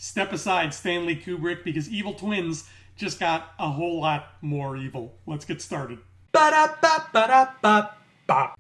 Step aside, Stanley Kubrick, because evil twins just got a whole lot more evil. Let's get started. Ba-da-ba-ba-da-ba-ba.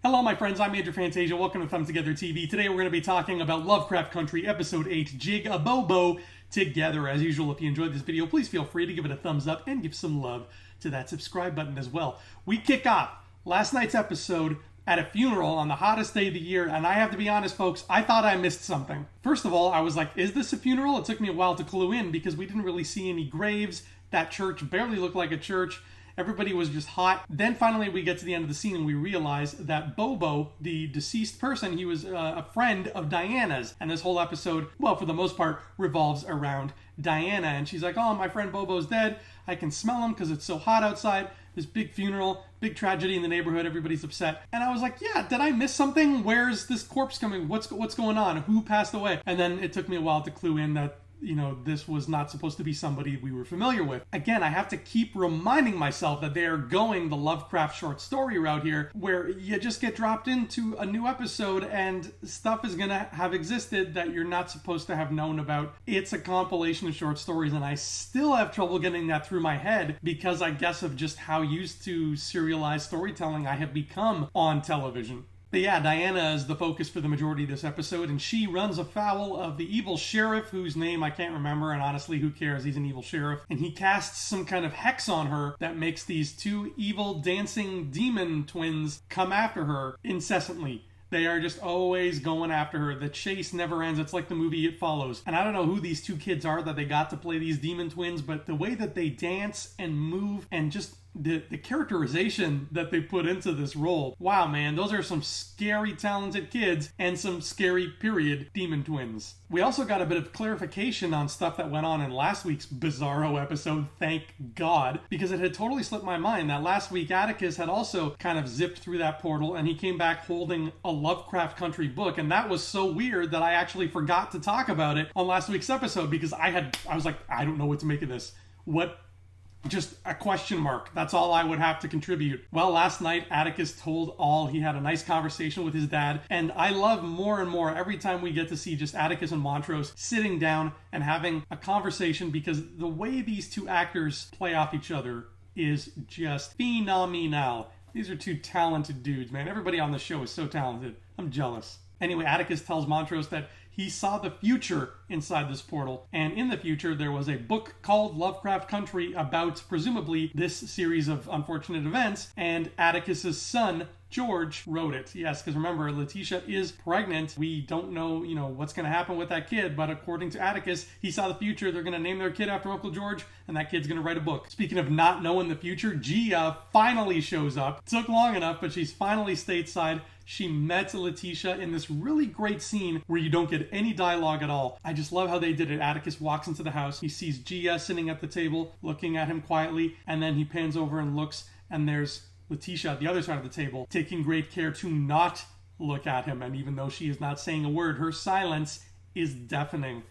Hello, my friends. I'm Major Fantasia. Welcome to Thumb Together TV. Today we're going to be talking about Lovecraft Country, Episode 8, Jig-A-Bobo, together. As usual, if you enjoyed this video, please feel free to give it a thumbs up and give some love to that subscribe button as well. We kick off last night's episode at a funeral on the hottest day of the year, and I have to be honest, folks, I thought I missed something. First of all, I was like, is this a funeral? It took me a while to clue in because we didn't really see any graves. That church barely looked like a church. Everybody was just hot. Then finally we get to the end of the scene and we realize that Bobo, the deceased person, he was a friend of Diana's. And this whole episode, well, for the most part, revolves around Diana. And she's like, oh, my friend Bobo's dead. I can smell him because it's so hot outside. This big funeral, big tragedy in the neighborhood. Everybody's upset. And I was like, yeah, did I miss something? Where's this corpse coming? What's going on? Who passed away? And then it took me a while to clue in that, you know, this was not supposed to be somebody we were familiar with. Again, I have to keep reminding myself that they are going the Lovecraft short story route here, where you just get dropped into a new episode and stuff is gonna have existed that you're not supposed to have known about. It's a compilation of short stories, and I still have trouble getting that through my head because I guess of just how used to serialized storytelling I have become on television. But yeah, Diana is the focus for the majority of this episode, and she runs afoul of the evil sheriff, whose name I can't remember, and honestly, who cares? He's an evil sheriff. And he casts some kind of hex on her that makes these two evil dancing demon twins come after her incessantly. They are just always going after her. The chase never ends. It's like the movie It Follows. And I don't know who these two kids are that they got to play these demon twins, but the way that they dance and move and just the characterization that they put into this role. Wow, man, those are some scary, talented kids and some scary, period, demon twins. We also got a bit of clarification on stuff that went on in last week's Bizarro episode, thank God, because it had totally slipped my mind that last week Atticus had also kind of zipped through that portal and he came back holding a Lovecraft Country book, and that was so weird that I actually forgot to talk about it on last week's episode because I was like, I don't know what to make of this. Just a question mark. That's all I would have to contribute. Well, last night, Atticus told all. He had a nice conversation with his dad. And I love more and more every time we get to see just Atticus and Montrose sitting down and having a conversation, because the way these two actors play off each other is just phenomenal. These are two talented dudes, man. Everybody on the show is so talented. I'm jealous. Anyway, Atticus tells Montrose that he saw the future inside this portal, and in the future there was a book called Lovecraft Country about, presumably, this series of unfortunate events, and Atticus's son, George, wrote it. Yes, because remember, Letitia is pregnant. We don't know, what's going to happen with that kid, but according to Atticus, he saw the future. They're going to name their kid after Uncle George, and that kid's going to write a book. Speaking of not knowing the future, Gia finally shows up. It took long enough, but she's finally stateside. She met Letitia in this really great scene where you don't get any dialogue at all. I just love how they did it. Atticus walks into the house. He sees Gia sitting at the table, looking at him quietly, and then he pans over and looks, and there's Letitia at the other side of the table, taking great care to not look at him. And even though she is not saying a word, her silence is deafening.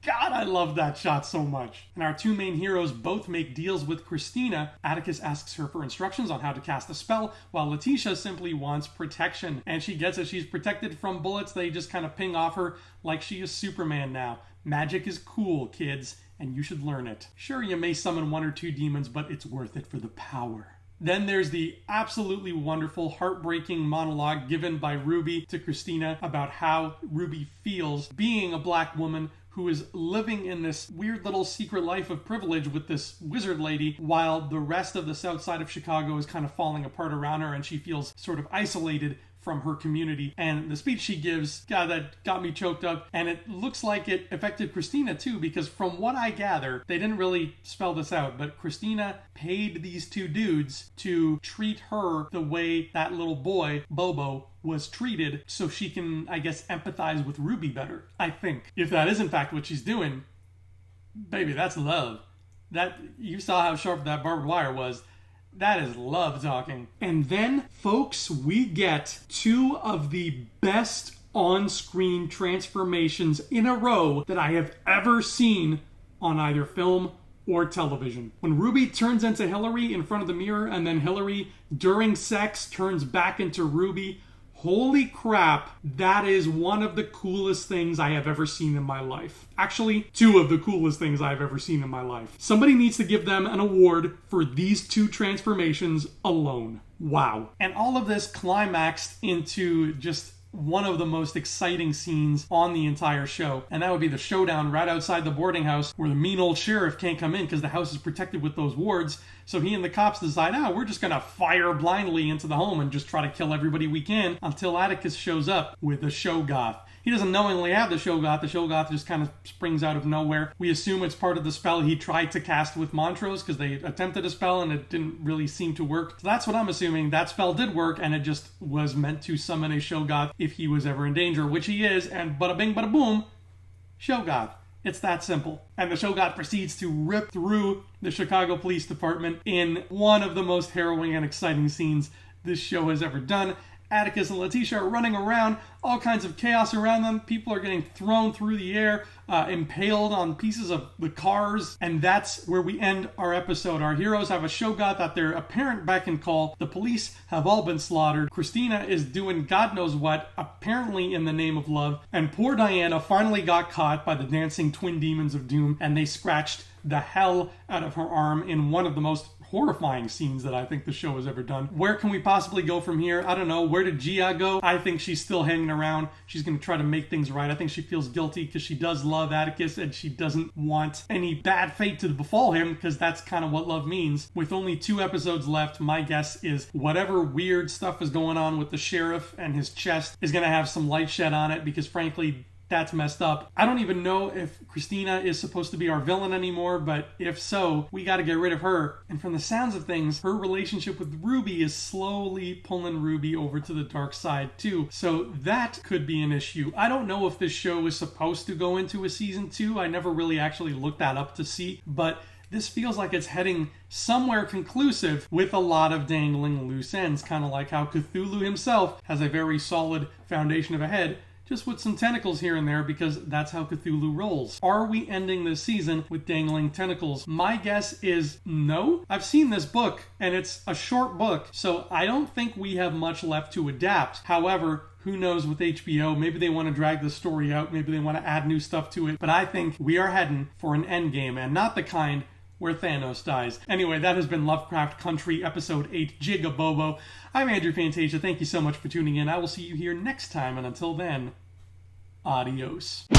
God, I love that shot so much. And our two main heroes both make deals with Christina. Atticus asks her for instructions on how to cast a spell, while Letitia simply wants protection. And she gets it. She's protected from bullets. They just kind of ping off her like she is Superman now. Magic is cool, kids, and you should learn it. Sure, you may summon one or two demons, but it's worth it for the power. Then there's the absolutely wonderful, heartbreaking monologue given by Ruby to Christina about how Ruby feels being a black woman who is living in this weird little secret life of privilege with this wizard lady, while the rest of the south side of Chicago is kind of falling apart around her, and she feels sort of isolated from her community. And the speech she gives, God, that got me choked up. And it looks like it affected Christina too, because from what I gather, they didn't really spell this out, but Christina paid these two dudes to treat her the way that little boy, Bobo, was treated, so she can, I guess, empathize with Ruby better, I think. If that is in fact what she's doing, baby, that's love. That, you saw how sharp that barbed wire was. That is love talking. And then, folks, we get two of the best on-screen transformations in a row that I have ever seen on either film or television. When Ruby turns into Hillary in front of the mirror, and then Hillary, during sex, turns back into Ruby, Holy crap, that is one of the coolest things I have ever seen in my life. Actually, two of the coolest things I've ever seen in my life. Somebody needs to give them an award for these two transformations alone. Wow. And all of this climaxed into just one of the most exciting scenes on the entire show. And that would be the showdown right outside the boarding house where the mean old sheriff can't come in because the house is protected with those wards. So he and the cops decide, we're just going to fire blindly into the home and just try to kill everybody we can until Atticus shows up with the Shoggoth. He doesn't knowingly have the Shoggoth. The Shoggoth just kind of springs out of nowhere. We assume it's part of the spell he tried to cast with Montrose because they attempted a spell and it didn't really seem to work. So that's what I'm assuming. That spell did work and it just was meant to summon a Shoggoth if he was ever in danger, which he is, and bada bing, bada boom, Shoggoth. It's that simple. And the Shoggoth proceeds to rip through the Chicago Police Department in one of the most harrowing and exciting scenes this show has ever done. Atticus and Letitia are running around, all kinds of chaos around them. People are getting thrown through the air, impaled on pieces of the cars, and that's where we end our episode. Our heroes have a Shoggoth at their apparent beck and call. The police have all been slaughtered. Christina is doing God knows what, apparently in the name of love, and poor Diana finally got caught by the dancing twin demons of doom, and they scratched the hell out of her arm in one of the most horrifying scenes that I think the show has ever done. Where can we possibly go from here? I don't know. Where did Gia go? I think she's still hanging around. She's going to try to make things right. I think she feels guilty because she does love Atticus and she doesn't want any bad fate to befall him because that's kind of what love means. With only 2 episodes left, my guess is whatever weird stuff is going on with the sheriff and his chest is going to have some light shed on it because frankly, that's messed up. I don't even know if Christina is supposed to be our villain anymore, but if so, we got to get rid of her. And from the sounds of things, her relationship with Ruby is slowly pulling Ruby over to the dark side too. So that could be an issue. I don't know if this show is supposed to go into a season 2. I never really actually looked that up to see, but this feels like it's heading somewhere conclusive with a lot of dangling loose ends, kind of like how Cthulhu himself has a very solid foundation of a head, just with some tentacles here and there because that's how Cthulhu rolls. Are we ending this season with dangling tentacles? My guess is no. I've seen this book and it's a short book, so I don't think we have much left to adapt. However, who knows with HBO? Maybe they want to drag the story out. Maybe they want to add new stuff to it. But I think we are heading for an endgame and not the kind where Thanos dies. Anyway, that has been Lovecraft Country, Episode 8, Jig-A-Bobo. I'm Andrew Fantasia. Thank you so much for tuning in. I will see you here next time, and until then, adios.